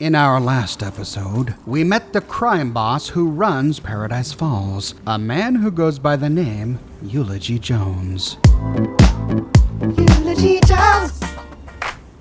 In our last episode, we met the crime boss who runs Paradise Falls, a man who goes by the name Eulogy Jones. Eulogy Jones!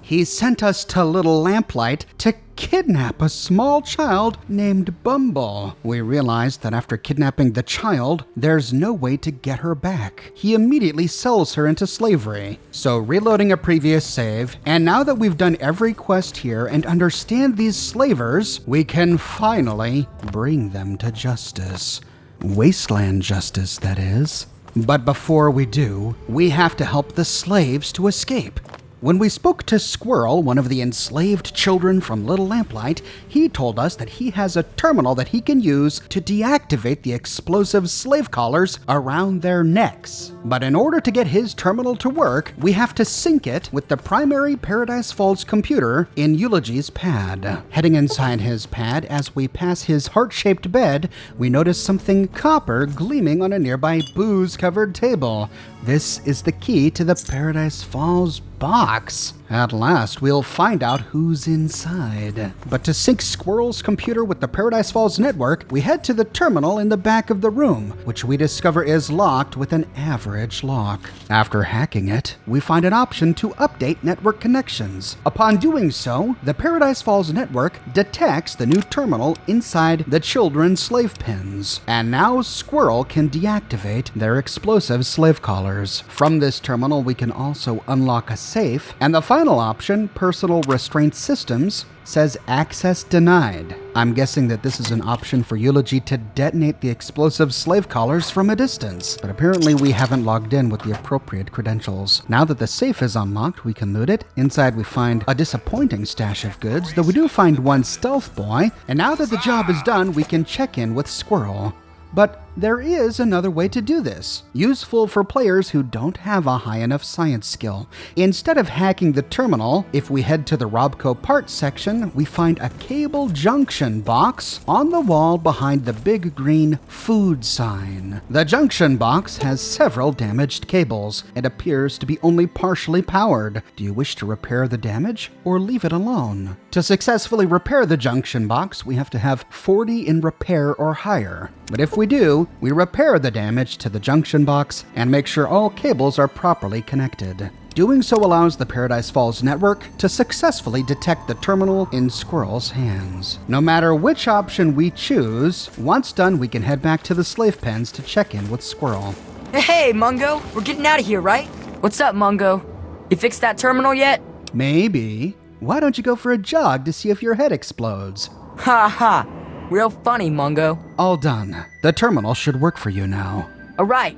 He sent us to Little Lamplight to kidnap a small child named Bumble. We realized that after kidnapping the child, there's no way to get her back. He immediately sells her into slavery. So reloading a previous save, and now that we've done every quest here and understand these slavers, we can finally bring them to justice. Wasteland justice, that is. But before we do, we have to help the slaves to escape. When we spoke to Squirrel, one of the enslaved children from Little Lamplight, he told us that he has a terminal that he can use to deactivate the explosive slave collars around their necks. But in order to get his terminal to work, we have to sync it with the primary Paradise Falls computer in Eulogy's pad. Heading inside his pad, as we pass his heart-shaped bed, we notice something copper gleaming on a nearby booze-covered table. This is the key to the Paradise Falls box. At last, we'll find out who's inside. But to sync Squirrel's computer with the Paradise Falls network, we head to the terminal in the back of the room, which we discover is locked with an average lock. After hacking it, we find an option to update network connections. Upon doing so, the Paradise Falls network detects the new terminal inside the children's slave pens. And now Squirrel can deactivate their explosive slave collars. From this terminal, we can also unlock a safe, and the final option, Personal Restraint Systems, says access denied. I'm guessing that this is an option for Eulogy to detonate the explosive slave collars from a distance, but apparently we haven't logged in with the appropriate credentials. Now that the safe is unlocked, we can loot it. Inside we find a disappointing stash of goods, though we do find one stealth boy, and now that the job is done, we can check in with Squirrel. But there is another way to do this, useful for players who don't have a high enough science skill. Instead of hacking the terminal, if we head to the Robco parts section, we find a cable junction box on the wall behind the big green food sign. The junction box has several damaged cables and appears to be only partially powered. Do you wish to repair the damage or leave it alone? To successfully repair the junction box, we have to have 40 in repair or higher. But if we do, we repair the damage to the junction box and make sure all cables are properly connected. Doing so allows the Paradise Falls network to successfully detect the terminal in Squirrel's hands. No matter which option we choose, once done, we can head back to the slave pens to check in with Squirrel. Hey, Mungo, we're getting out of here, right? What's up, Mungo? You fixed that terminal yet? Maybe. Why don't you go for a jog to see if your head explodes? Ha ha. Real funny, Mungo. All done. The terminal should work for you now. Alright.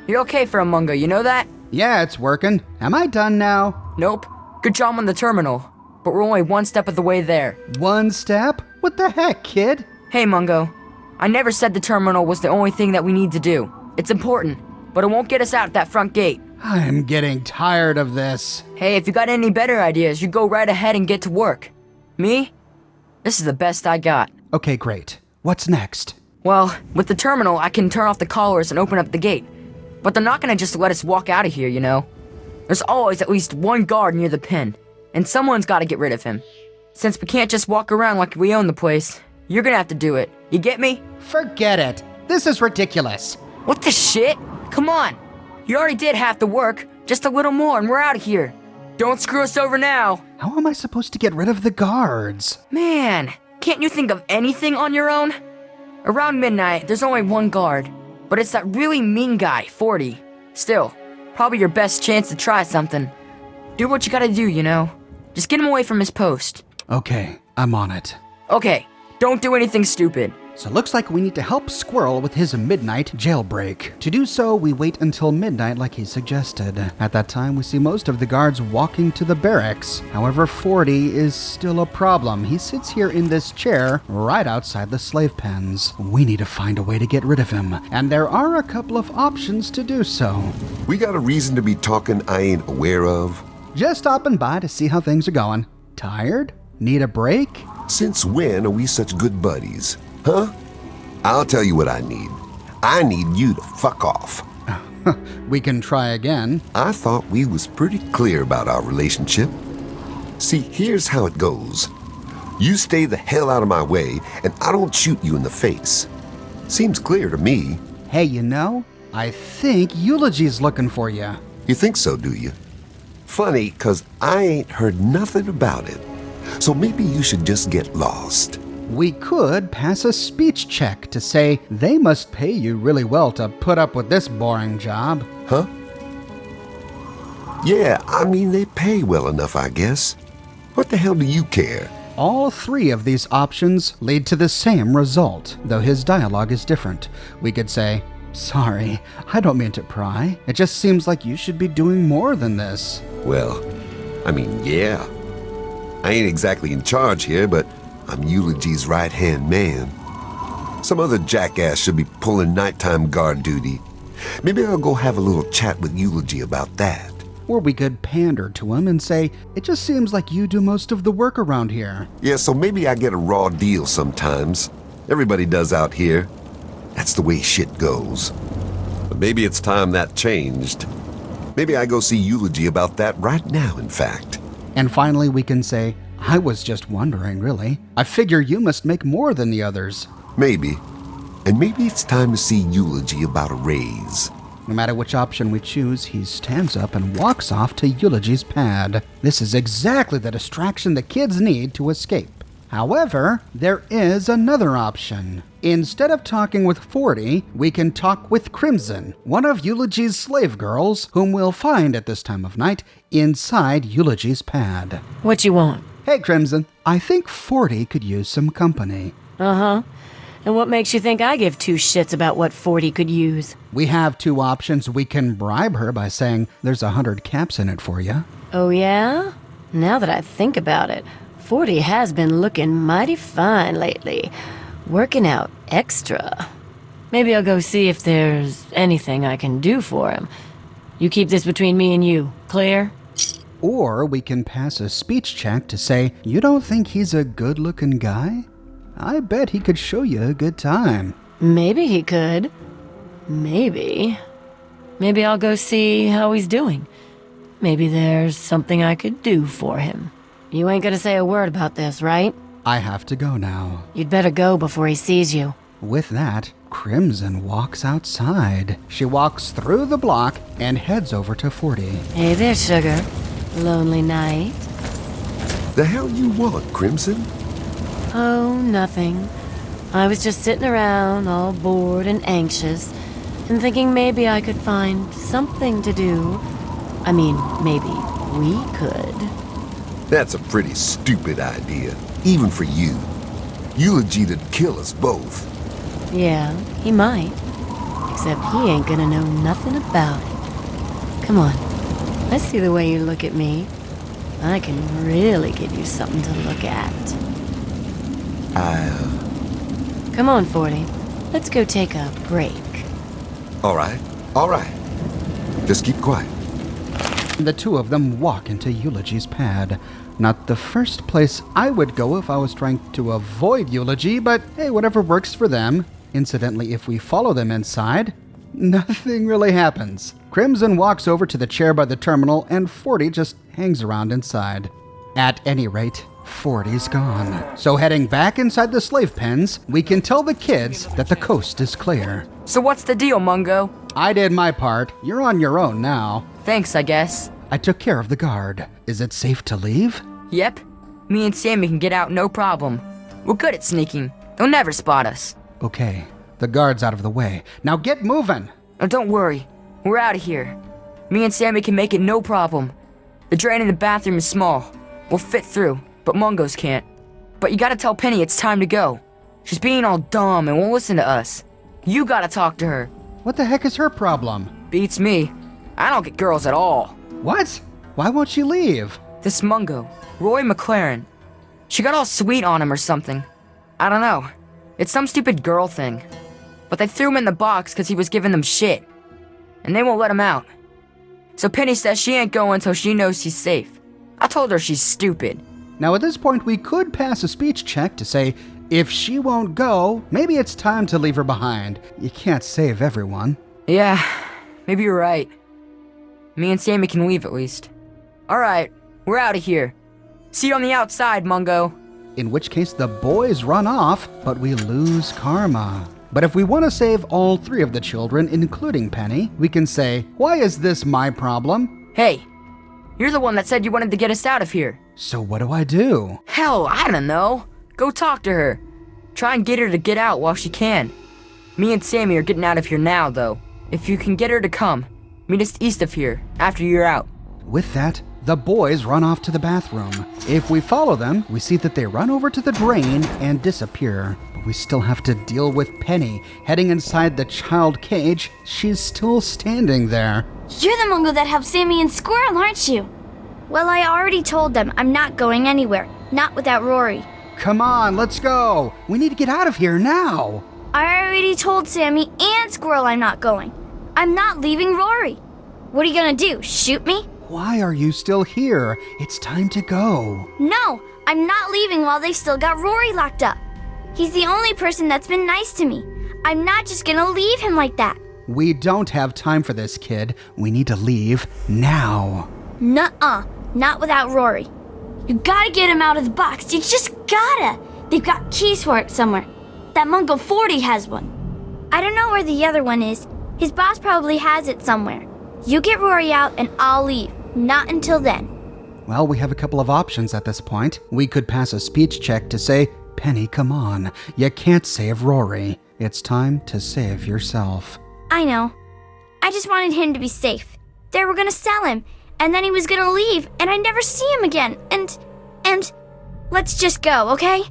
You're okay for a Mungo, you know that? Yeah, it's working. Am I done now? Nope. Good job on the terminal. But we're only one step of the way there. One step? What the heck, kid? Hey, Mungo. I never said the terminal was the only thing that we need to do. It's important, but it won't get us out that front gate. I'm getting tired of this. Hey, if you got any better ideas, you go right ahead and get to work. Me? This is the best I got. Okay, great. What's next? Well, with the terminal, I can turn off the collars and open up the gate. But they're not gonna just let us walk out of here, you know? There's always at least one guard near the pen, and someone's gotta get rid of him. Since we can't just walk around like we own the place, you're gonna have to do it. You get me? Forget it. This is ridiculous. What the shit? Come on. You already did half the work. Just a little more and we're out of here. Don't screw us over now. How am I supposed to get rid of the guards? Man, can't you think of anything on your own? Around midnight, there's only one guard, but it's that really mean guy, 40. Still, probably your best chance to try something. Do what you gotta do, you know? Just get him away from his post. Okay, I'm on it. Okay, don't do anything stupid. So it looks like we need to help Squirrel with his midnight jailbreak. To do so, we wait until midnight like he suggested. At that time, we see most of the guards walking to the barracks. However, 40 is still a problem. He sits here in this chair right outside the slave pens. We need to find a way to get rid of him, and there are a couple of options to do so. We got a reason to be talking I ain't aware of? Just stopping by to see how things are going. Tired? Need a break? Since when are we such good buddies? Huh? I'll tell you what I need. I need you to fuck off. We can try again. I thought we was pretty clear about our relationship. See, here's how it goes. You stay the hell out of my way, and I don't shoot you in the face. Seems clear to me. Hey, you know, I think Eulogy's looking for you. You think so, do you? Funny, 'cause I ain't heard nothing about it. So maybe you should just get lost. We could pass a speech check to say they must pay you really well to put up with this boring job. Huh? Yeah, I mean, they pay well enough, I guess. What the hell do you care? All three of these options lead to the same result, though his dialogue is different. We could say, "Sorry, I don't mean to pry. It just seems like you should be doing more than this." Well, I mean, yeah. I ain't exactly in charge here, but I'm Eulogy's right-hand man. Some other jackass should be pulling nighttime guard duty. Maybe I'll go have a little chat with Eulogy about that. Or we could pander to him and say, "It just seems like you do most of the work around here." Yeah, so maybe I get a raw deal sometimes. Everybody does out here. That's the way shit goes. But maybe it's time that changed. Maybe I go see Eulogy about that right now, in fact. And finally we can say, "I was just wondering, really. I figure you must make more than the others." Maybe. And maybe it's time to see Eulogy about a raise. No matter which option we choose, he stands up and walks off to Eulogy's pad. This is exactly the distraction the kids need to escape. However, there is another option. Instead of talking with 40, we can talk with Crimson, one of Eulogy's slave girls, whom we'll find at this time of night inside Eulogy's pad. What you want? Hey, Crimson, I think 40 could use some company. Uh-huh. And what makes you think I give two shits about what 40 could use? We have two options. We can bribe her by saying there's 100 caps in it for you. Oh, yeah? Now that I think about it, 40 has been looking mighty fine lately. Working out extra. Maybe I'll go see if there's anything I can do for him. You keep this between me and you, clear? Or we can pass a speech check to say, "You don't think he's a good-looking guy? I bet he could show you a good time." Maybe he could. Maybe. Maybe I'll go see how he's doing. Maybe there's something I could do for him. You ain't gonna say a word about this, right? I have to go now. You'd better go before he sees you. With that, Crimson walks outside. She walks through the block and heads over to 40. Hey there, sugar. Lonely night? The hell you want, Crimson? Oh, nothing. I was just sitting around, all bored and anxious, and thinking maybe I could find something to do. I mean, maybe we could. That's a pretty stupid idea, even for you. Eulogy'd kill us both. Yeah, he might. Except he ain't gonna know nothing about it. Come on. I see the way you look at me. I can really give you something to look at. Come on, 40. Let's go take a break. All right. Just keep quiet. The two of them walk into Eulogy's pad. Not the first place I would go if I was trying to avoid Eulogy, but hey, whatever works for them. Incidentally, if we follow them inside, nothing really happens. Crimson walks over to the chair by the terminal, and 40 just hangs around inside. At any rate, 40's gone. So heading back inside the slave pens, we can tell the kids that the coast is clear. So what's the deal, Mungo? I did my part. You're on your own now. Thanks, I guess. I took care of the guard. Is it safe to leave? Yep. Me and Sammy can get out no problem. We're good at sneaking. They'll never spot us. Okay, the guard's out of the way. Now get moving! Oh, don't worry. We're out of here. Me and Sammy can make it no problem. The drain in the bathroom is small. We'll fit through, but Mungo's can't. But you gotta tell Penny it's time to go. She's being all dumb and won't listen to us. You gotta talk to her. What the heck is her problem? Beats me. I don't get girls at all. What? Why won't she leave? This Mungo, Roy McLaren. She got all sweet on him or something. I don't know. It's some stupid girl thing. But they threw him in the box because he was giving them shit. And they won't let him out. So Penny says she ain't going until she knows he's safe. I told her she's stupid. Now at this point we could pass a speech check to say, if she won't go, maybe it's time to leave her behind. You can't save everyone. Yeah, maybe you're right. Me and Sammy can leave at least. Alright, we're out of here. See you on the outside, Mungo. in which case the boys run off, but we lose karma. But if we want to save all 3 of the children, including Penny, we can say, why is this my problem? Hey, you're the one that said you wanted to get us out of here. So what do I do? Hell, I don't know. Go talk to her. Try and get her to get out while she can. Me and Sammy are getting out of here now, though. If you can get her to come, meet us east of here, after you're out. With that, the boys run off to the bathroom. If we follow them, we see that they run over to the drain and disappear. But we still have to deal with Penny heading inside the child cage. She's still standing there. You're the Mungo that helped Sammy and Squirrel, aren't you? Well, I already told them I'm not going anywhere. Not without Rory. Come on, let's go. We need to get out of here now. I already told Sammy and Squirrel I'm not going. I'm not leaving Rory. What are you gonna do, shoot me? Why are you still here? It's time to go. No, I'm not leaving while they still got Rory locked up. He's the only person that's been nice to me. I'm not just gonna leave him like that. We don't have time for this, kid. We need to leave now. Nuh-uh, not without Rory. You gotta get him out of the box. You just gotta. They've got keys for it somewhere. That Mungo 40 has one. I don't know where the other one is. His boss probably has it somewhere. You get Rory out and I'll leave. Not until then. Well, we have a couple of options at this point. We could pass a speech check to say, Penny, come on. You can't save Rory. It's time to save yourself. I know. I just wanted him to be safe. They were gonna sell him, and then he was gonna leave, and I'd never see him again. And let's just go, okay?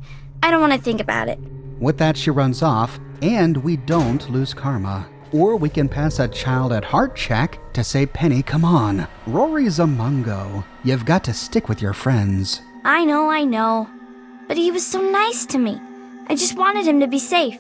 I don't want to think about it. With that, she runs off, and we don't lose karma. Or we can pass a child at heart check to say, Penny, come on. Rory's a Mungo. You've got to stick with your friends. I know. But he was so nice to me. I just wanted him to be safe.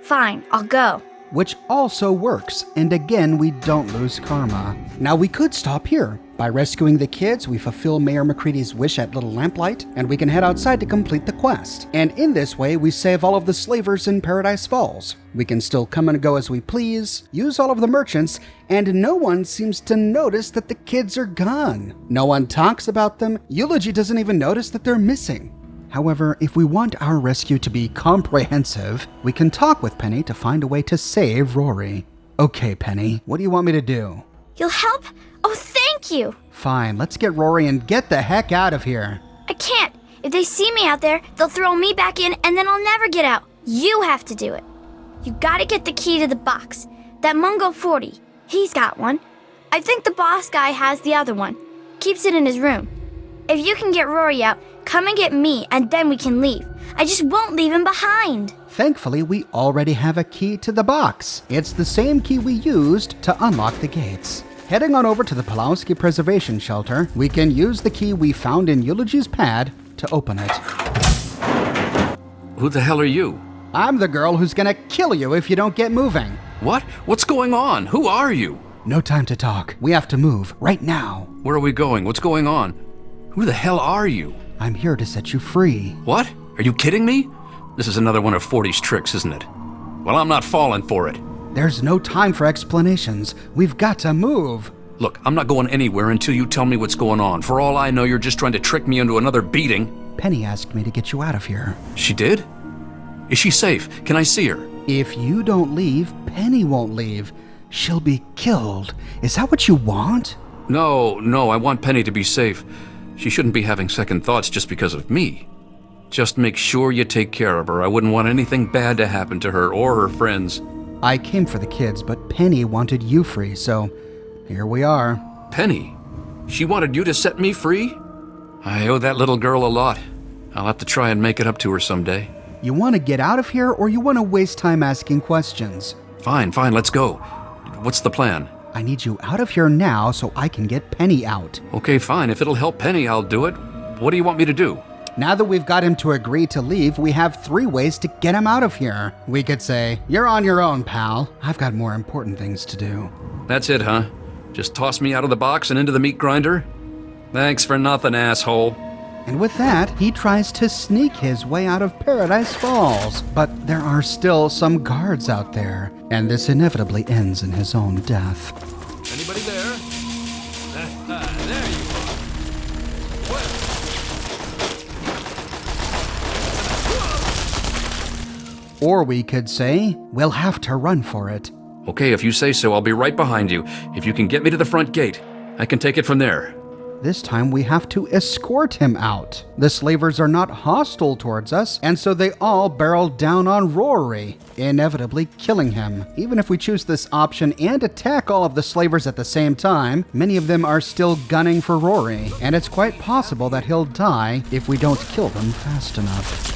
Fine, I'll go. Which also works, and again, we don't lose karma. Now, we could stop here. By rescuing the kids, we fulfill Mayor McCready's wish at Little Lamplight, and we can head outside to complete the quest. And in this way, we save all of the slavers in Paradise Falls. We can still come and go as we please, use all of the merchants, and no one seems to notice that the kids are gone. No one talks about them. Eulogy doesn't even notice that they're missing. However, if we want our rescue to be comprehensive, we can talk with Penny to find a way to save Rory. Okay, Penny, what do you want me to do? You'll help? Oh, thank you. Fine, let's get Rory and get the heck out of here. I can't. If they see me out there, they'll throw me back in and then I'll never get out. You have to do it. You gotta get the key to the box. That Mungo 40, he's got one. I think the boss guy has the other one. Keeps it in his room. If you can get Rory out, come and get me and then we can leave. I just won't leave him behind. Thankfully, we already have a key to the box. It's the same key we used to unlock the gates. Heading on over to the Pulowski Preservation Shelter, we can use the key we found in Eulogy's pad to open it. Who the hell are you? I'm the girl who's gonna kill you if you don't get moving. What? What's going on? Who are you? No time to talk. We have to move right now. Where are we going? What's going on? Who the hell are you? I'm here to set you free. What? Are you kidding me? This is another one of 40's tricks, isn't it? Well, I'm not falling for it. There's no time for explanations. We've got to move. Look, I'm not going anywhere until you tell me what's going on. For all I know, you're just trying to trick me into another beating. Penny asked me to get you out of here. She did? Is she safe? Can I see her? If you don't leave, Penny won't leave. She'll be killed. Is that what you want? No, I want Penny to be safe. She shouldn't be having second thoughts just because of me. Just make sure you take care of her. I wouldn't want anything bad to happen to her or her friends. I came for the kids, but Penny wanted you free, so here we are. Penny? She wanted you to set me free? I owe that little girl a lot. I'll have to try and make it up to her someday. You want to get out of here, or you want to waste time asking questions? Fine, let's go. What's the plan? I need you out of here now so I can get Penny out. Okay, fine. If it'll help Penny, I'll do it. What do you want me to do? Now that we've got him to agree to leave, we have 3 ways to get him out of here. We could say, you're on your own, pal. I've got more important things to do. That's it, huh? Just toss me out of the box and into the meat grinder? Thanks for nothing, asshole. And with that, he tries to sneak his way out of Paradise Falls. But there are still some guards out there, and this inevitably ends in his own death. Anybody there? There you are. Well. Or we could say, we'll have to run for it. Okay, if you say so, I'll be right behind you. If you can get me to the front gate, I can take it from there. This time we have to escort him out. The slavers are not hostile towards us, and so they all barrel down on Rory, inevitably killing him. Even if we choose this option and attack all of the slavers at the same time, many of them are still gunning for Rory, and it's quite possible that he'll die if we don't kill them fast enough.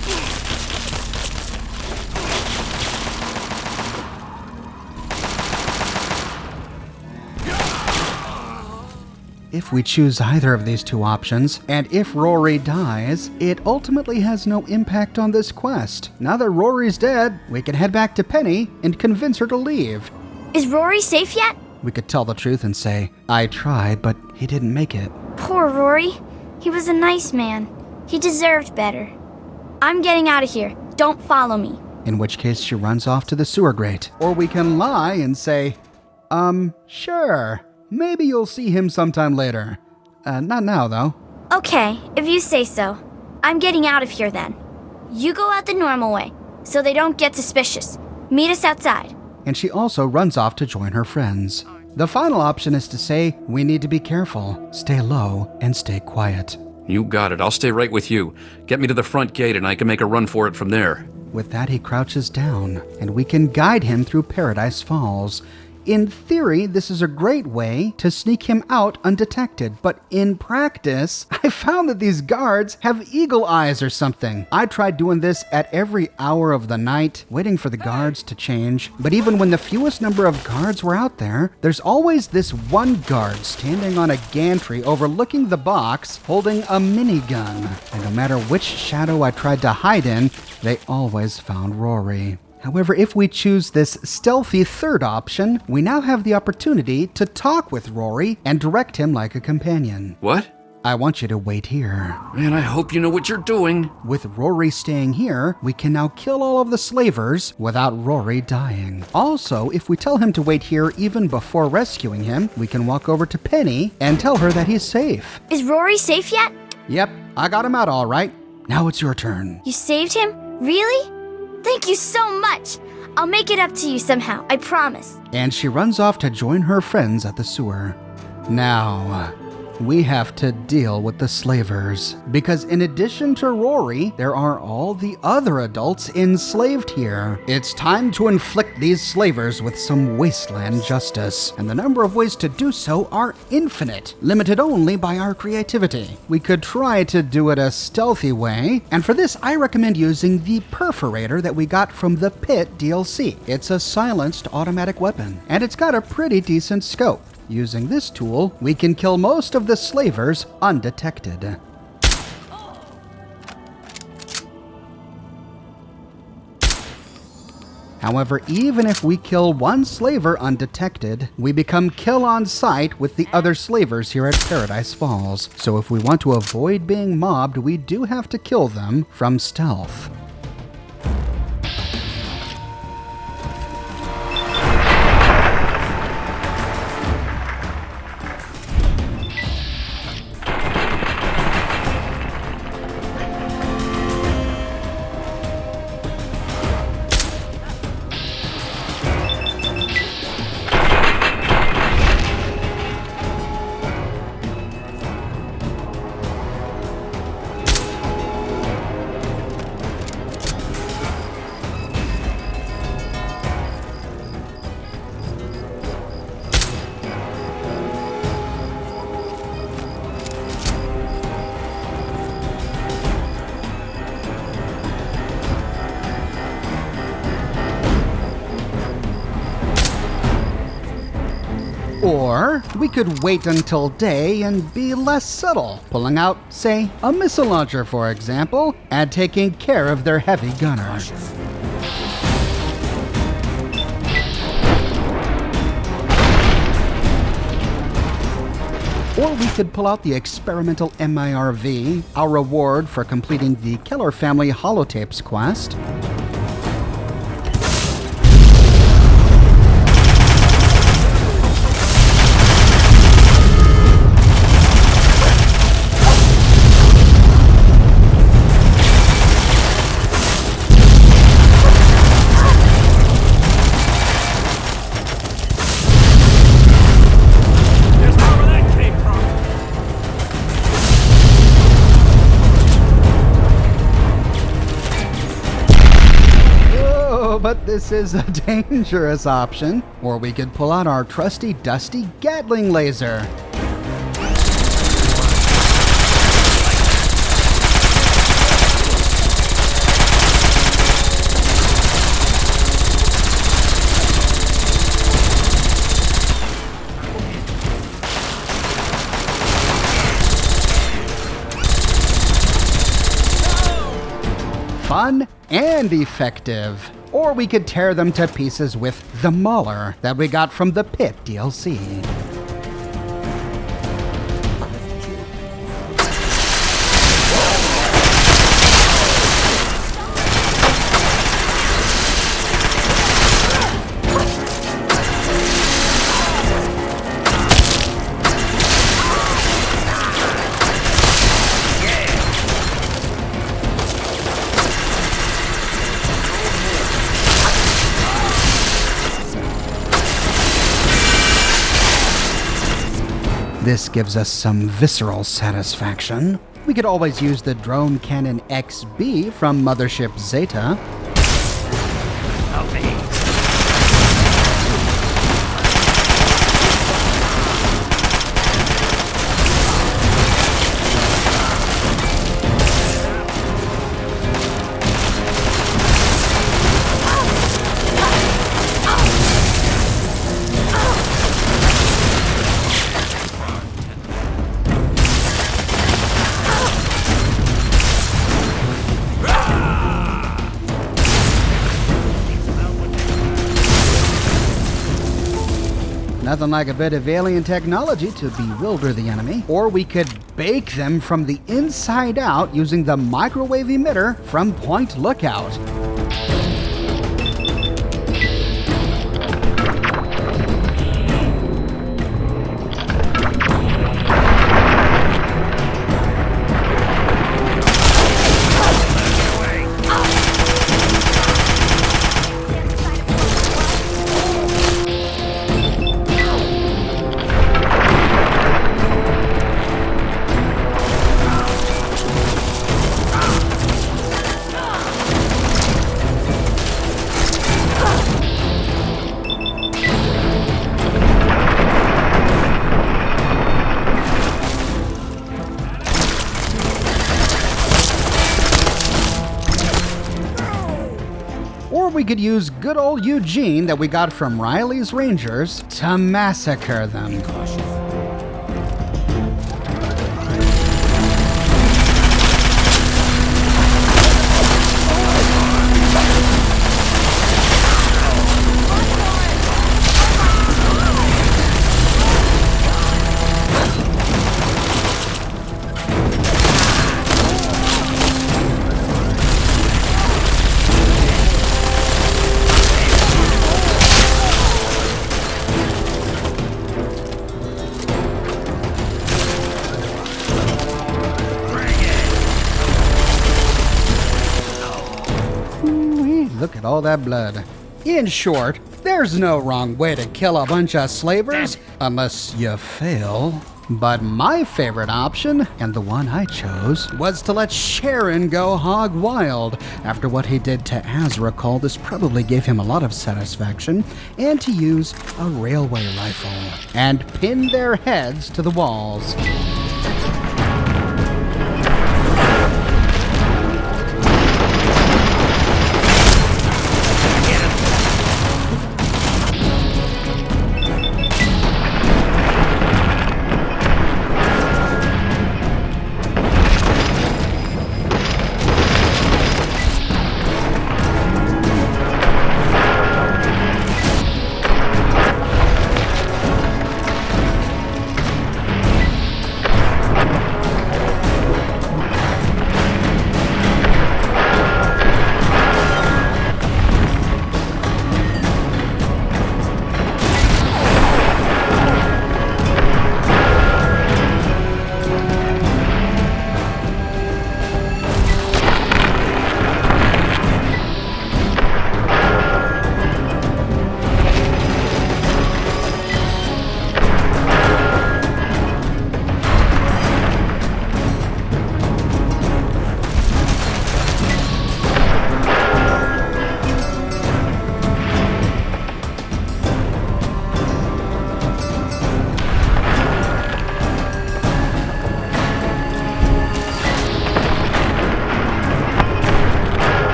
If we choose either of these two options, and if Rory dies, it ultimately has no impact on this quest. Now that Rory's dead, we can head back to Penny and convince her to leave. Is Rory safe yet? We could tell the truth and say, I tried, but he didn't make it. Poor Rory. He was a nice man. He deserved better. I'm getting out of here. Don't follow me. In which case she runs off to the sewer grate. Or we can lie and say, sure. Maybe you'll see him sometime later. Not now, though. Okay, if you say so. I'm getting out of here then. You go out the normal way, so they don't get suspicious. Meet us outside. And she also runs off to join her friends. The final option is to say, we need to be careful, stay low, and stay quiet. You got it. I'll stay right with you. Get me to the front gate and I can make a run for it from there. With that, he crouches down, and we can guide him through Paradise Falls. In theory, this is a great way to sneak him out undetected, but in practice, I found that these guards have eagle eyes or something. I tried doing this at every hour of the night, waiting for the guards to change, but even when the fewest number of guards were out there, there's always this one guard standing on a gantry overlooking the box, holding a minigun. And no matter which shadow I tried to hide in, they always found Rory. However, if we choose this stealthy third option, we now have the opportunity to talk with Rory and direct him like a companion. What? I want you to wait here. Man, I hope you know what you're doing. With Rory staying here, we can now kill all of the slavers without Rory dying. Also, if we tell him to wait here even before rescuing him, we can walk over to Penny and tell her that he's safe. Is Rory safe yet? Yep, I got him out all right. Now it's your turn. You saved him? Really? Thank you so much. I'll make it up to you somehow, I promise. And she runs off to join her friends at the sewer. Now, we have to deal with the slavers, because in addition to Rory, there are all the other adults enslaved here. It's time to inflict these slavers with some Wasteland justice, and the number of ways to do so are infinite, limited only by our creativity. We could try to do it a stealthy way, and for this I recommend using the perforator that we got from the Pit DLC. It's a silenced automatic weapon, and it's got a pretty decent scope. Using this tool, we can kill most of the slavers undetected. However, even if we kill one slaver undetected, we become kill on sight with the other slavers here at Paradise Falls. So if we want to avoid being mobbed, we do have to kill them from stealth. Or we could wait until day and be less subtle, pulling out, say, a missile launcher, for example, and taking care of their heavy gunner. Or we could pull out the experimental MIRV, our reward for completing the Keller Family Holotapes quest. but this is a dangerous option. Or we could pull out our trusty dusty Gatling laser. Fun and effective. Or we could tear them to pieces with the Mauler that we got from the Pit DLC. This gives us some visceral satisfaction. We could always use the Drone Cannon XB from Mothership Zeta. Nothing like a bit of alien technology to bewilder the enemy. Or we could bake them from the inside out using the microwave emitter from Point Lookout. Or we could use good old Eugene that we got from Riley's Rangers to massacre them. Look at all that blood. In short, there's no wrong way to kill a bunch of slavers unless you fail. But my favorite option, and the one I chose, was to let Sharon go hog wild. After what he did to Azrakal, this probably gave him a lot of satisfaction, and to use a railway rifle and pin their heads to the walls.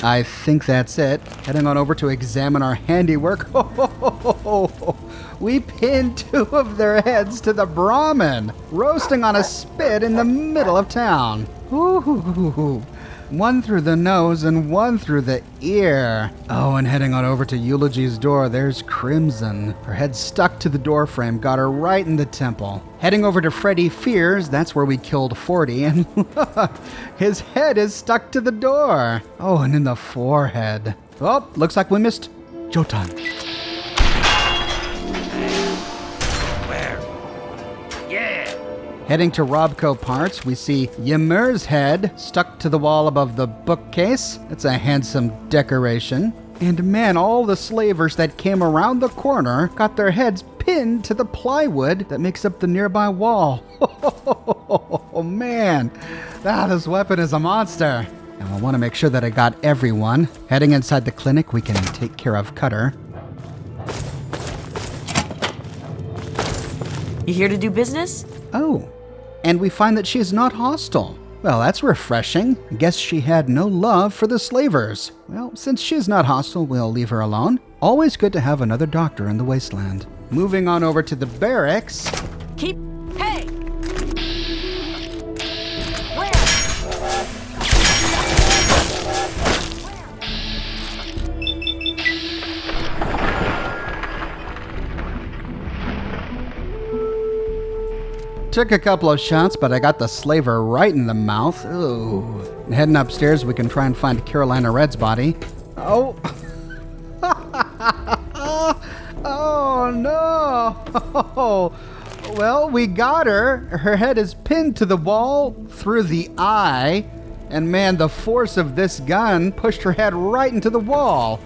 I think that's it. Heading on over to examine our handiwork. We pinned 2 of their heads to the Brahmin, roasting on a spit in the middle of town. Ooh. 1 through the nose and 1 through the ear. Oh, and heading on over to Eulogy's door, there's Crimson. Her head stuck to the door frame, got her right in the temple. Heading over to Freddy Fears, that's where we killed 40, and look, his head is stuck to the door. Oh, and in the forehead. Oh, looks like we missed Jotan. Heading to Robco Parts, we see Ymir's head stuck to the wall above the bookcase. It's a handsome decoration. And man, all the slavers that came around the corner got their heads pinned to the plywood that makes up the nearby wall. Oh man, this weapon is a monster. And we'll want to make sure that I got everyone. Heading inside the clinic, we can take care of Cutter. You here to do business? Oh, and we find that she is not hostile. Well, that's refreshing. I guess she had no love for the slavers. Well, since she's not hostile, we'll leave her alone. Always good to have another doctor in the Wasteland. Moving on over to the barracks. Hey! Where? Took a couple of shots, but I got the slaver right in the mouth. Ooh. Heading upstairs, we can try and find Carolina Red's body. Oh. Oh, no. Well, we got her. Her head is pinned to the wall through the eye. And man, the force of this gun pushed her head right into the wall.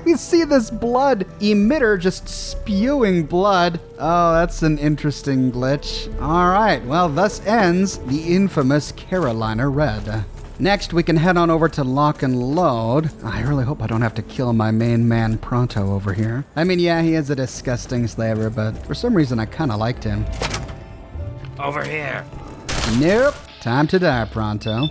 We see this blood emitter just spewing blood. Oh, that's an interesting glitch. All right, well, thus ends the infamous Carolina Red. Next, we can head on over to Lock and Load. I really hope I don't have to kill my main man Pronto over here. I mean, yeah, he is a disgusting slaver, but for some reason I kind of liked him. Over here. Nope. Time to die, Pronto.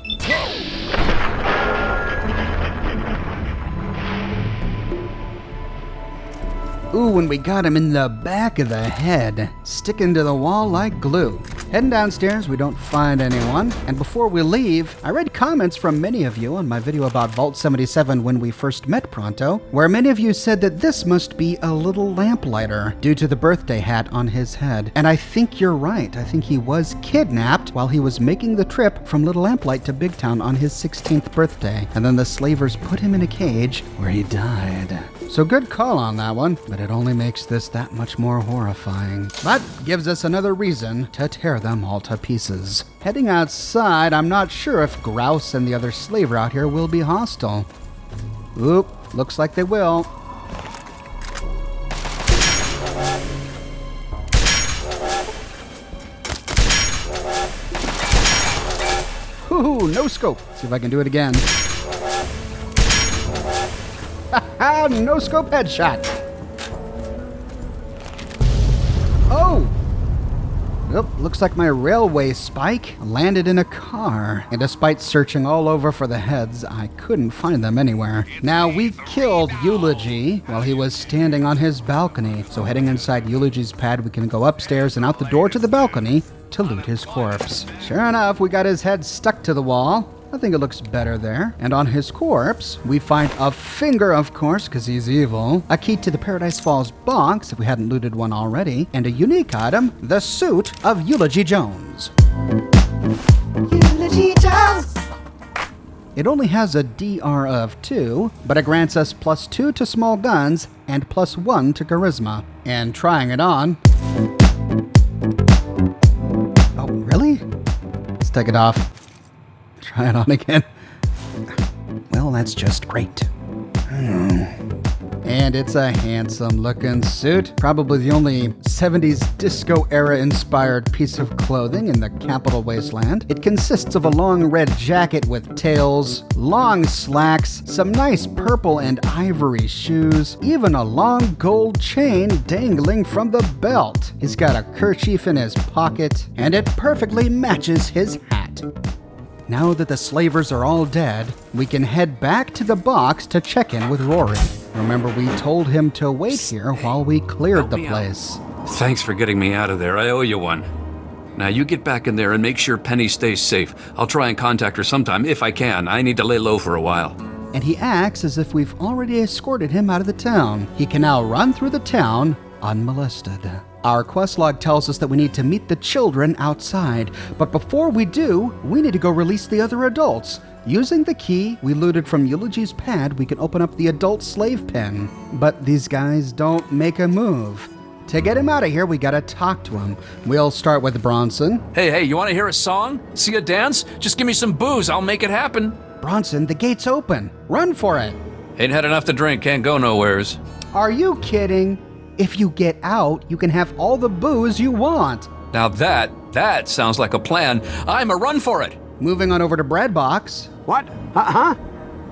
Ooh, and we got him in the back of the head, sticking to the wall like glue. Heading downstairs, we don't find anyone. And before we leave, I read comments from many of you on my video about Vault 77 when we first met Pronto, where many of you said that this must be a little lamplighter due to the birthday hat on his head. And I think you're right. I think he was kidnapped while he was making the trip from Little Lamplight to Big Town on his 16th birthday. And then the slavers put him in a cage where he died. So good call on that one, but it only makes this that much more horrifying. But gives us another reason to tear them all to pieces. Heading outside, I'm not sure if Grouse and the other slaver out here will be hostile. Oop, looks like they will. Ooh, no scope. See if I can do it again. No scope headshot. Oh! Yep, looks like my railway spike landed in a car. And despite searching all over for the heads, I couldn't find them anywhere. Now, we killed Eulogy while he was standing on his balcony. So heading inside Eulogy's pad, we can go upstairs and out the door to the balcony to loot his corpse. Sure enough, we got his head stuck to the wall. I think it looks better there. And on his corpse, we find a finger, of course, because he's evil, a key to the Paradise Falls box, if we hadn't looted one already, and a unique item, the suit of Eulogy Jones. Eulogy Jones! It only has a DR of 2, but it grants us +2 to small guns and +1 to charisma. And trying it on... Oh, really? Let's take it off. Try it on again. Well, that's just great. And it's a handsome looking suit. Probably the only 70s disco era inspired piece of clothing in the capital Wasteland. It consists of a long red jacket with tails, long slacks, some nice purple and ivory shoes, even a long gold chain dangling from the belt. He's got a kerchief in his pocket, and it perfectly matches his hat. Now that the slavers are all dead, we can head back to the box to check in with Rory. Remember, we told him to wait here while we cleared the place. Thanks for getting me out of there. I owe you one. Now you get back in there and make sure Penny stays safe. I'll try and contact her sometime if I can. I need to lay low for a while. And he acts as if we've already escorted him out of the town. He can now run through the town unmolested. Our quest log tells us that we need to meet the children outside, but before we do, we need to go release the other adults. Using the key we looted from Eulogy's pad, we can open up the adult slave pen. But these guys don't make a move. To get him out of here, we gotta talk to him. We'll start with Bronson. Hey, you want to hear a song? See a dance? Just give me some booze. I'll make it happen. Bronson, the gate's open. Run for it. Ain't had enough to drink. Can't go nowheres. Are you kidding? If you get out, you can have all the booze you want. Now that sounds like a plan. I'm a run for it. Moving on over to Breadbox. What? Huh?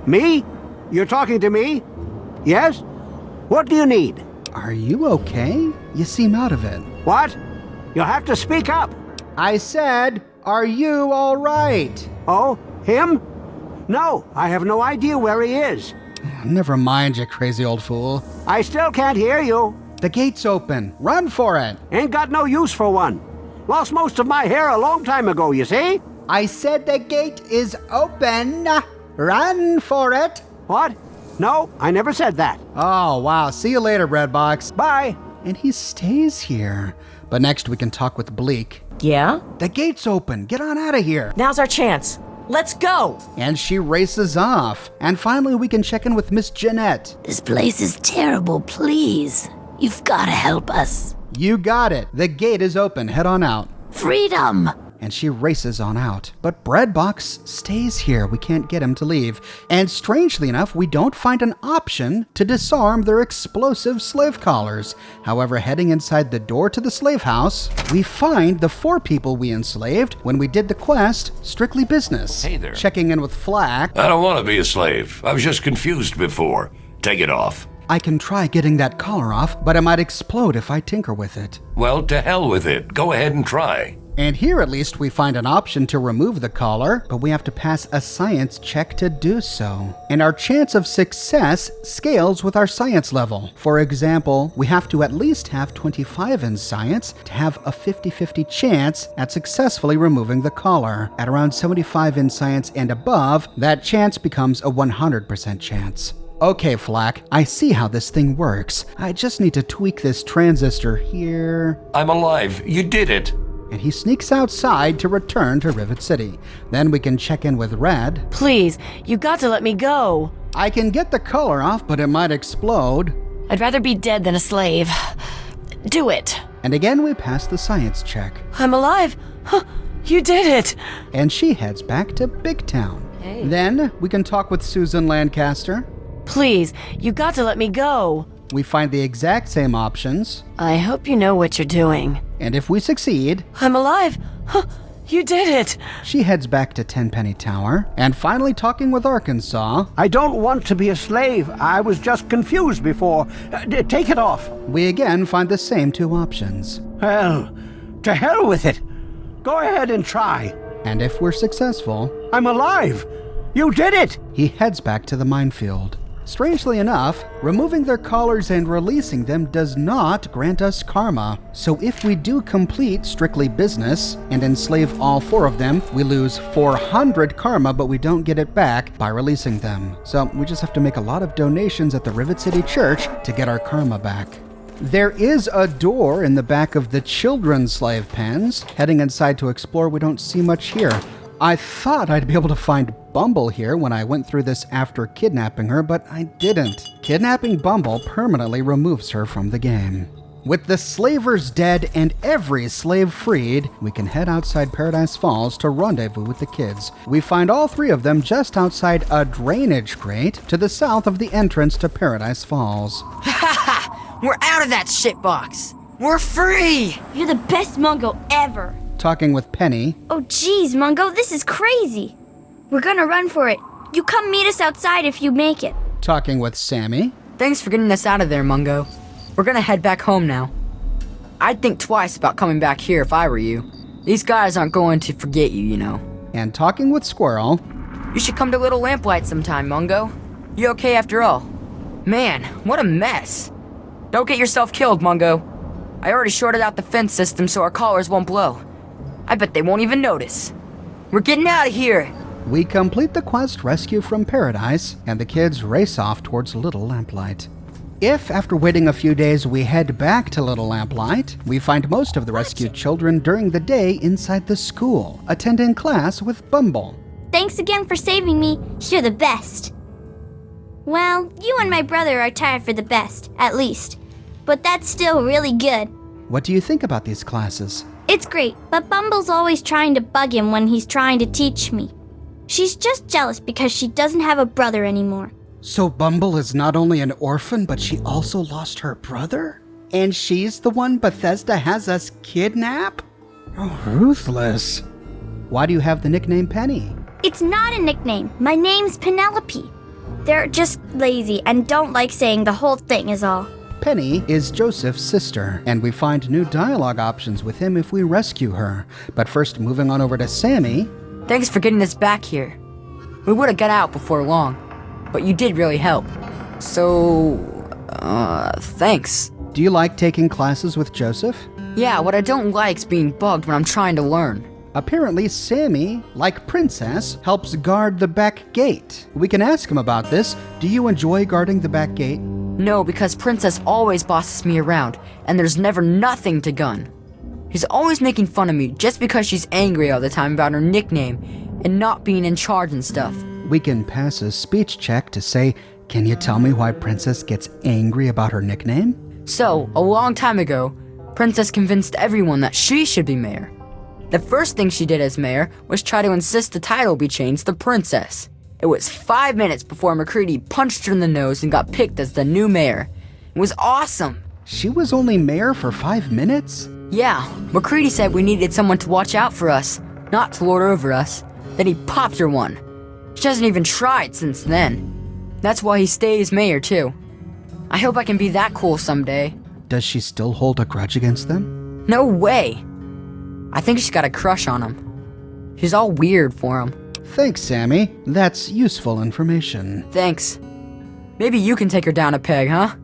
Me? You're talking to me? Yes? What do you need? Are you okay? You seem out of it. What? You'll have to speak up. I said, are you all right? Oh, him? No, I have no idea where he is. Never mind, you crazy old fool. I still can't hear you. The gate's open. Run for it. Ain't got no use for one. Lost most of my hair a long time ago, you see? I said the gate is open. Run for it. What? No, I never said that. Oh, wow. See you later, Breadbox. Bye. And he stays here. But next we can talk with Bleak. Yeah? The gate's open. Get on out of here. Now's our chance. Let's go! And she races off. And finally we can check in with Miss Jeanette. This place is terrible, please. You've gotta help us. You got it. The gate is open. Head on out. Freedom! And she races on out. But Breadbox stays here. We can't get him to leave. And strangely enough, we don't find an option to disarm their explosive slave collars. However, heading inside the door to the slave house, we find the 4 people we enslaved when we did the quest, Strictly Business. Hey there. Checking in with Flack. I don't want to be a slave. I was just confused before. Take it off. I can try getting that collar off, but it might explode if I tinker with it. Well, to hell with it. Go ahead and try. And here at least we find an option to remove the collar, but we have to pass a science check to do so. And our chance of success scales with our science level. For example, we have to at least have 25 in science to have a 50-50 chance at successfully removing the collar. At around 75 in science and above, that chance becomes a 100% chance. Okay, Flack, I see how this thing works. I just need to tweak this transistor here. I'm alive. You did it. And he sneaks outside to return to Rivet City. Then we can check in with Red. Please, you got to let me go. I can get the collar off, but it might explode. I'd rather be dead than a slave. Do it. And again we pass the science check. I'm alive. Huh, you did it. And she heads back to Big Town. Then we can talk with Susan Lancaster. Please, you got to let me go. We find the exact same options. I hope you know what you're doing. And if we succeed, I'm alive. Huh, you did it. she heads back to Tenpenny Tower. And finally talking with Arkansas, I don't want to be a slave. I was just confused before. Take it off. we again find the same 2 options. Well, to hell with it. Go ahead and try. And if we're successful, I'm alive. You did it. he heads back to the minefield. Strangely enough, removing their collars and releasing them does not grant us karma. So if we do complete Strictly Business and enslave all 4 of them, we lose 400 karma, but we don't get it back by releasing them. So we just have to make a lot of donations at the Rivet City Church to get our karma back. There is a door in the back of the children's slave pens. Heading inside to explore, we don't see much here. I thought I'd be able to find Bumble here when I went through this after kidnapping her, but I didn't. Kidnapping Bumble permanently removes her from the game. With the slavers dead and every slave freed, we can head outside Paradise Falls to rendezvous with the kids. We find all 3 of them just outside a drainage grate to the south of the entrance to Paradise Falls. We're out of that shitbox. We're free. You're the best Mungo ever. Talking with Penny, Oh, geez, Mungo, this is crazy. We're gonna run for it. You come meet us outside if you make it. talking with Sammy, Thanks for getting us out of there, Mungo. We're gonna head back home now. I'd think twice about coming back here if I were you. These guys aren't going to forget you, you know. and talking with Squirrel. You should come to Little Lamplight sometime, Mungo. You okay after all? Man, what a mess. Don't get yourself killed, Mungo. I already shorted out the fence system so our collars won't blow. I bet they won't even notice. We're getting out of here. We complete the quest Rescue from Paradise, and the kids race off towards Little Lamplight. If, after waiting a few days, we head back to Little Lamplight, we find most of the rescued children during the day inside the school, attending class with Bumble. Thanks again for saving me. You're the best. Well, you and my brother are tied for the best, at least. But that's still really good. What do you think about these classes? It's great, but Bumble's always trying to bug him when he's trying to teach me. She's just jealous because she doesn't have a brother anymore. So Bumble is not only an orphan, but she also lost her brother? And she's the one Bethesda has us kidnap? Oh, ruthless. Why do you have the nickname Penny? It's not a nickname. My name's Penelope. They're just lazy and don't like saying the whole thing is all. Penny is Joseph's sister, and we find new dialogue options with him if we rescue her. But first, moving on over to Sammy. Thanks for getting us back here. We would have got out before long, but you did really help. So, thanks. Do you like taking classes with Joseph? Yeah, what I don't like's being bugged when I'm trying to learn. Apparently, Sammy, like Princess, helps guard the back gate. We can ask him about this. Do you enjoy guarding the back gate? No, because Princess always bosses me around, and there's never nothing to gun. She's always making fun of me just because she's angry all the time about her nickname and not being in charge and stuff. We can pass a speech check to say, can you tell me why Princess gets angry about her nickname? So, a long time ago, Princess convinced everyone that she should be mayor. The first thing she did as mayor was try to insist the title be changed to Princess. It was 5 minutes before McCready punched her in the nose and got picked as the new mayor. It was awesome. She was only mayor for 5 minutes? Yeah, McCready said we needed someone to watch out for us, not to lord over us. Then he popped her one. She hasn't even tried since then. That's why he stays mayor too. I hope I can be that cool someday. Does she still hold a grudge against them? No way. I think she's got a crush on him. She's all weird for him. Thanks, Sammy. That's useful information. Thanks. Maybe you can take her down a peg, huh?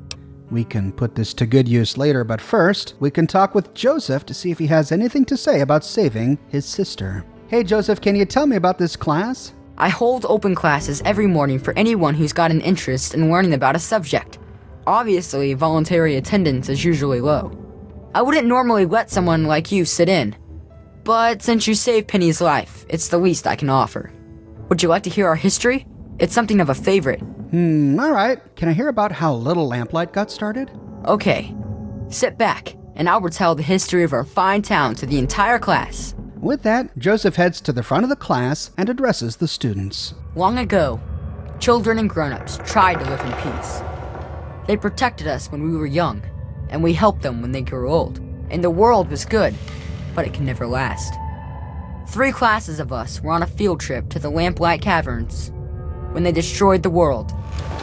We can put this to good use later, but first, we can talk with Joseph to see if he has anything to say about saving his sister. Hey, Joseph, can you tell me about this class? I hold open classes every morning for anyone who's got an interest in learning about a subject. Obviously, voluntary attendance is usually low. I wouldn't normally let someone like you sit in, but since you saved Penny's life, it's the least I can offer. Would you like to hear our history? It's something of a favorite. Alright. Can I hear about how Little Lamplight got started? Okay. Sit back, and I'll retell the history of our fine town to the entire class. With that, Joseph heads to the front of the class and addresses the students. Long ago, children and grown-ups tried to live in peace. They protected us when we were young, and we helped them when they grew old. And the world was good, but it can never last. 3 classes of us were on a field trip to the Lamplight Caverns when they destroyed the world,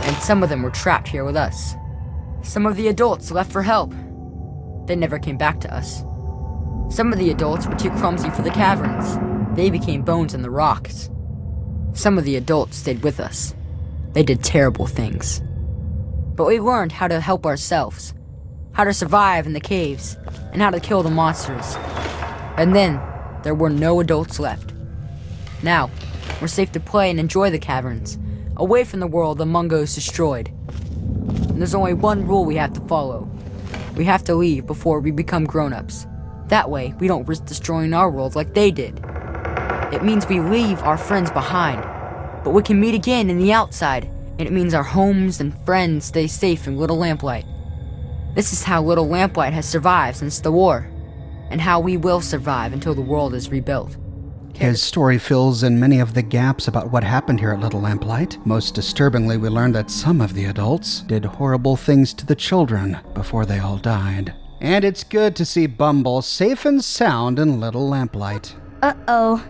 and some of them were trapped here with us. Some of the adults left for help. They never came back to us. Some of the adults were too clumsy for the caverns. They became bones in the rocks. Some of the adults stayed with us. They did terrible things. But we learned how to help ourselves, how to survive in the caves, and how to kill the monsters. And then, there were no adults left. Now, we're safe to play and enjoy the caverns, away from the world the Mungos destroyed. And there's only one rule we have to follow. We have to leave before we become grown-ups. That way, we don't risk destroying our world like they did. It means we leave our friends behind, but we can meet again in the outside, and it means our homes and friends stay safe in Little Lamplight. This is how Little Lamplight has survived since the war, and how we will survive until the world is rebuilt. His story fills in many of the gaps about what happened here at Little Lamplight. Most disturbingly, we learned that some of the adults did horrible things to the children before they all died. And it's good to see Bumble safe and sound in Little Lamplight. Uh-oh.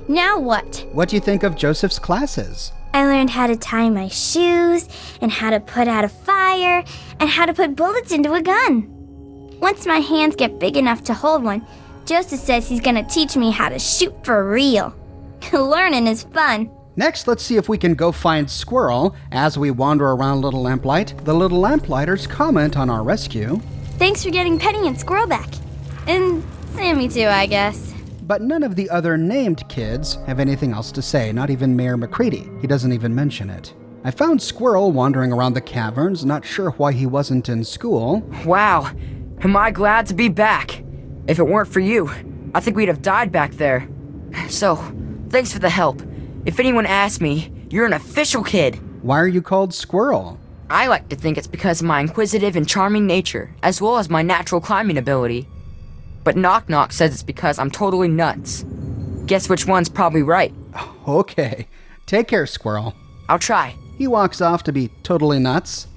Now what? What do you think of Joseph's classes? I learned how to tie my shoes, and how to put out a fire, and how to put bullets into a gun. Once my hands get big enough to hold one, Joseph says he's gonna teach me how to shoot for real. Learning is fun. Next, let's see if we can go find Squirrel. As we wander around Little Lamplight, the Little Lamplighters comment on our rescue. Thanks for getting Penny and Squirrel back. And Sammy too, I guess. But none of the other named kids have anything else to say, not even Mayor McCready. He doesn't even mention it. I found Squirrel wandering around the caverns, not sure why he wasn't in school. Wow, am I glad to be back. If it weren't for you, I think we'd have died back there. So, thanks for the help. If anyone asks me, you're an official kid. Why are you called Squirrel? I like to think it's because of my inquisitive and charming nature, as well as my natural climbing ability. But Knock Knock says it's because I'm totally nuts. Guess which one's probably right. Okay, take care, Squirrel. I'll try. He walks off to be totally nuts.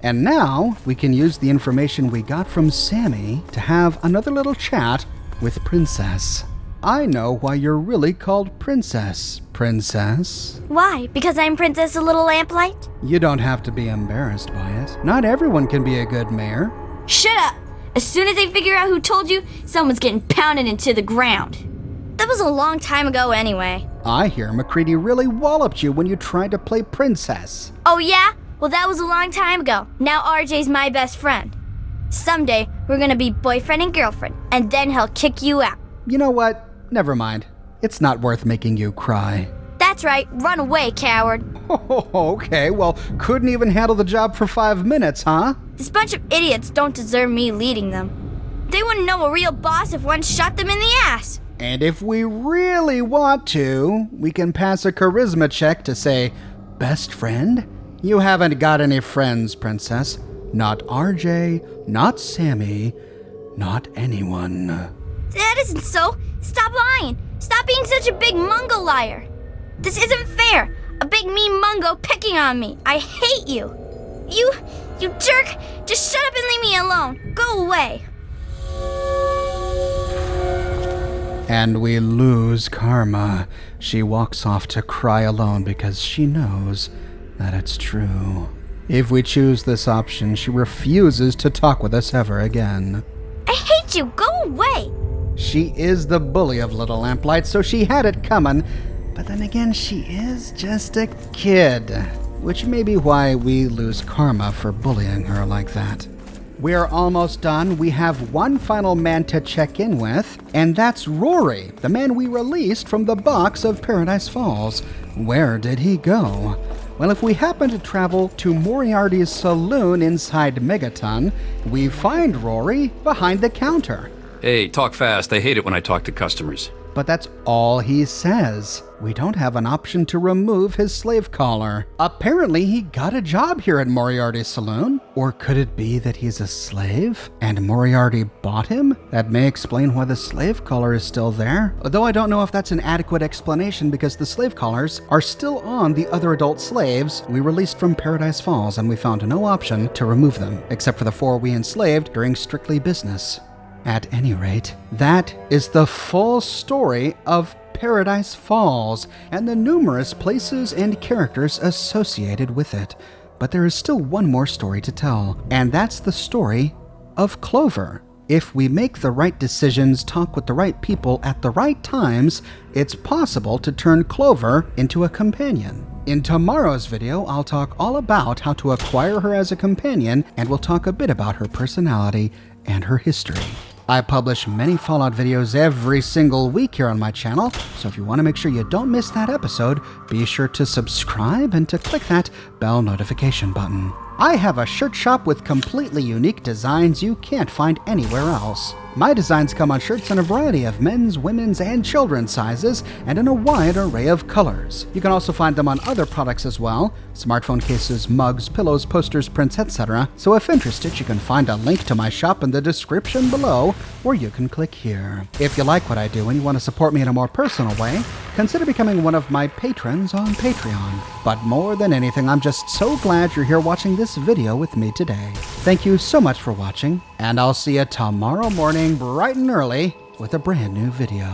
And now we can use the information we got from Sammy to have another little chat with Princess. I know why you're really called Princess, Princess. Why? Because I'm Princess of Little Lamplight? You don't have to be embarrassed by it. Not everyone can be a good mayor. Shut up! As soon as they figure out who told you, someone's getting pounded into the ground. That was a long time ago anyway. I hear McCready really walloped you when you tried to play Princess. Oh yeah? Well, that was a long time ago. Now RJ's my best friend. Someday, we're gonna be boyfriend and girlfriend, and then he'll kick you out. You know what? Never mind. It's not worth making you cry. That's right. Run away, coward. Oh, okay. Well, couldn't even handle the job for 5 minutes, huh? This bunch of idiots don't deserve me leading them. They wouldn't know a real boss if one shot them in the ass. And if we really want to, we can pass a charisma check to say, best friend? You haven't got any friends, Princess. Not RJ, not Sammy, not anyone. That isn't so. Stop lying. Stop being such a big mungo liar. This isn't fair. A big mean mungo picking on me. I hate you. You jerk. Just shut up and leave me alone. Go away. And we lose Karma. She walks off to cry alone because she knows that it's true. If we choose this option, she refuses to talk with us ever again. I hate you. Go away. She is the bully of Little Lamplight, so she had it coming. But then again, she is just a kid, which may be why we lose Karma for bullying her like that. We're almost done. We have one final man to check in with, and that's Rory, the man we released from the box of Paradise Falls. Where did he go? Well, if we happen to travel to Moriarty's saloon inside Megaton, we find Rory behind the counter. Hey, talk fast. I hate it when I talk to customers. But that's all he says. We don't have an option to remove his slave collar. Apparently, he got a job here at Moriarty's saloon. Or could it be that he's a slave and Moriarty bought him? That may explain why the slave collar is still there. Though I don't know if that's an adequate explanation because the slave collars are still on the other adult slaves we released from Paradise Falls, and we found no option to remove them, except for the 4 we enslaved during strictly business. At any rate, that is the full story of Paradise Falls and the numerous places and characters associated with it. But there is still one more story to tell, and that's the story of Clover. If we make the right decisions, talk with the right people at the right times, it's possible to turn Clover into a companion. In tomorrow's video, I'll talk all about how to acquire her as a companion, and we'll talk a bit about her personality and her history. I publish many Fallout videos every single week here on my channel, so if you want to make sure you don't miss that episode, be sure to subscribe and to click that bell notification button. I have a shirt shop with completely unique designs you can't find anywhere else. My designs come on shirts in a variety of men's, women's, and children's sizes, and in a wide array of colors. You can also find them on other products as well: smartphone cases, mugs, pillows, posters, prints, etc. So if interested, you can find a link to my shop in the description below, or you can click here. If you like what I do and you want to support me in a more personal way, consider becoming one of my patrons on Patreon. But more than anything, I'm just so glad you're here watching this video with me today. Thank you so much for watching, and I'll see you tomorrow morning bright and early with a brand new video.